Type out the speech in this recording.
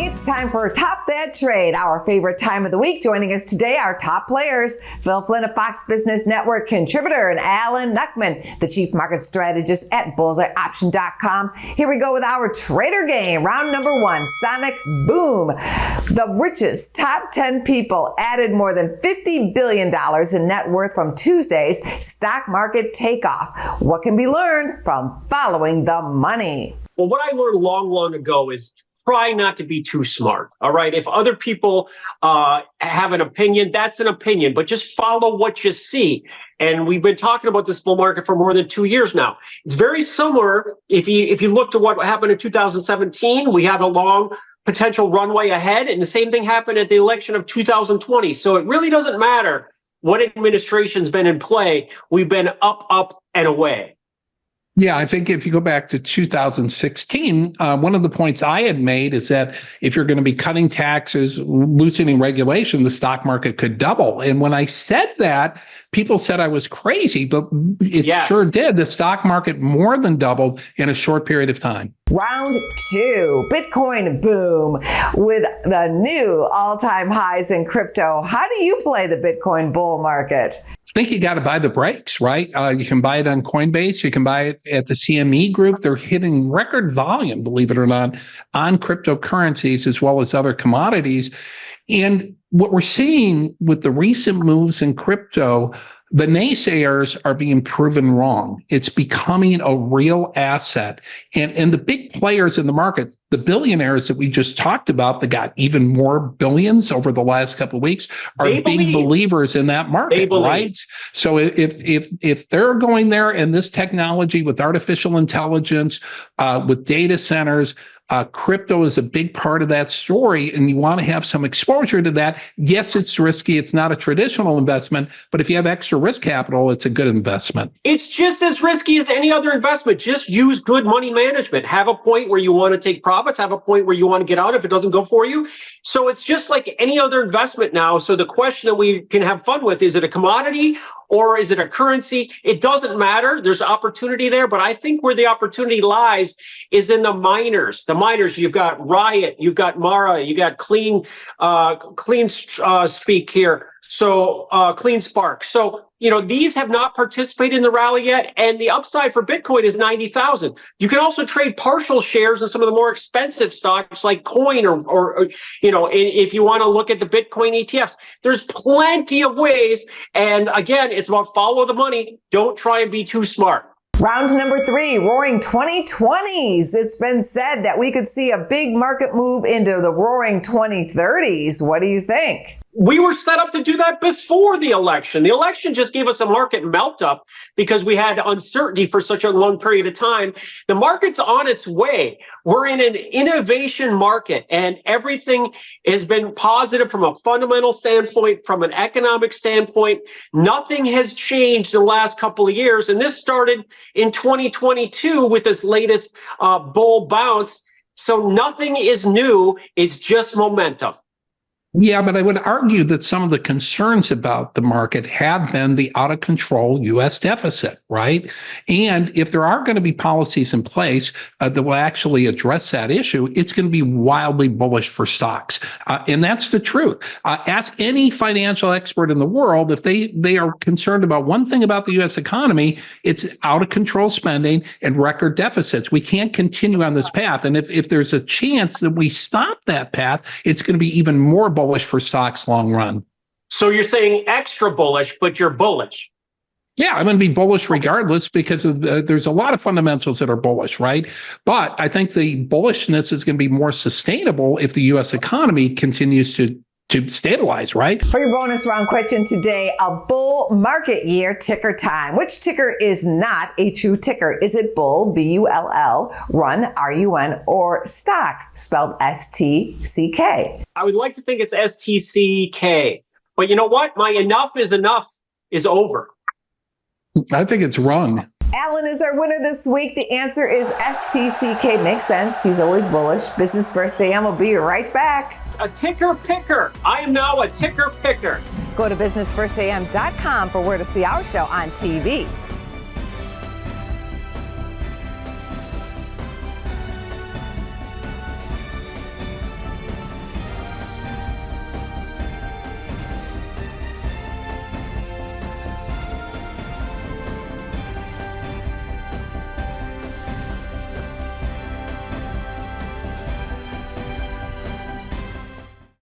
It's time for Top That Trade, our favorite time of the week. Joining us today, our top players, Flynn of Fox Business Network contributor, and Alan Knuckman, the chief market strategist at bullseyeoption.com. Here we go with our trader game. Round number one, Sonic Boom. The richest top 10 people added more than $50 billion in net worth from Tuesday's stock market takeoff. What can be learned from following the money? Well, what I learned long ago is try not to be too smart. All right. If other people have an opinion, that's an opinion, but just follow what you see. And we've been talking about this bull market for more than 2 years now. It's very similar. If you look to what happened in 2017, we had a long potential runway ahead, and the same thing happened at the election of 2020. So it really doesn't matter what administration's been in play. We've been up, and away. Yeah, I think if you go back to 2016, one of the points I had made is that if you're going to be cutting taxes, loosening regulation, the stock market could double. And when I said that, people said I was crazy, but it sure did. The stock market more than doubled in a short period of time. Round two, Bitcoin boom with the new all-time highs in crypto. How do you play the Bitcoin bull market? I think you got to buy the breaks, right? You can buy it on Coinbase. You can buy it at the CME Group. They're hitting record volume, believe it or not, on cryptocurrencies as well as other commodities. And what we're seeing with the recent moves in crypto, the naysayers are being proven wrong. It's becoming a real asset. And the big players in the market, the billionaires that we just talked about that got even more billions over the last couple of weeks, are big believers in that market, right? So if they're going there, and this technology with artificial intelligence, with data centers, crypto is a big part of that story, and you want to have some exposure to that. Yes, it's risky. It's not a traditional investment, but if you have extra risk capital, it's a good investment. It's just as risky as any other investment. Just use good money management. Have a point where you want to take profits, have a point where you want to get out if it doesn't go for you. So it's just like any other investment now. So the question that we can have fun with, is it a commodity or is it a currency? It doesn't matter. There's opportunity there, but I think where the opportunity lies is in the miners. The miners, you've got Riot, you've got Mara, you got Clean Speak here. So Clean Spark. So, these have not participated in the rally yet. And the upside for Bitcoin is 90,000. You can also trade partial shares in some of the more expensive stocks like Coin or if you want to look at the Bitcoin ETFs, there's plenty of ways. And again, it's about follow the money. Don't try and be too smart. Round number three, roaring 2020s. It's been said that we could see a big market move into the roaring 2030s. What do you think? We were set up to do that before the election. The election just gave us a market melt up because we had uncertainty for such a long period of time. The market's on its way. We're in an innovation market, and everything has been positive from a fundamental standpoint, from an economic standpoint. Nothing has changed in the last couple of years. And this started in 2022 with this latest bull bounce. So nothing is new. It's just momentum. Yeah, but I would argue that some of the concerns about the market have been the out of control U.S. deficit, right? And if there are going to be policies in place that will actually address that issue, it's going to be wildly bullish for stocks. And that's the truth. Ask any financial expert in the world if they are concerned about one thing about the U.S. economy, it's out of control spending and record deficits. We can't continue on this path. And if there's a chance that we stop that path, it's going to be even more bullish for stocks long run. So you're saying extra bullish, but you're bullish. Yeah, I'm going to be bullish regardless because of there's a lot of fundamentals that are bullish, right? But I think the bullishness is going to be more sustainable if the U.S. economy continues to stabilize, right? For your bonus round question today, a bull market year ticker time. Which ticker is not a true ticker? Is it bull, B-U-L-L, run, R-U-N, or stock, spelled S-T-C-K? I would like to think it's STCK. But you know what? My enough is over. I think it's run. Alan is our winner this week. The answer is STCK. Makes sense. He's always bullish. Business First AM will be right back. A ticker picker. I am now a ticker picker. Go to businessfirstam.com for where to see our show on TV.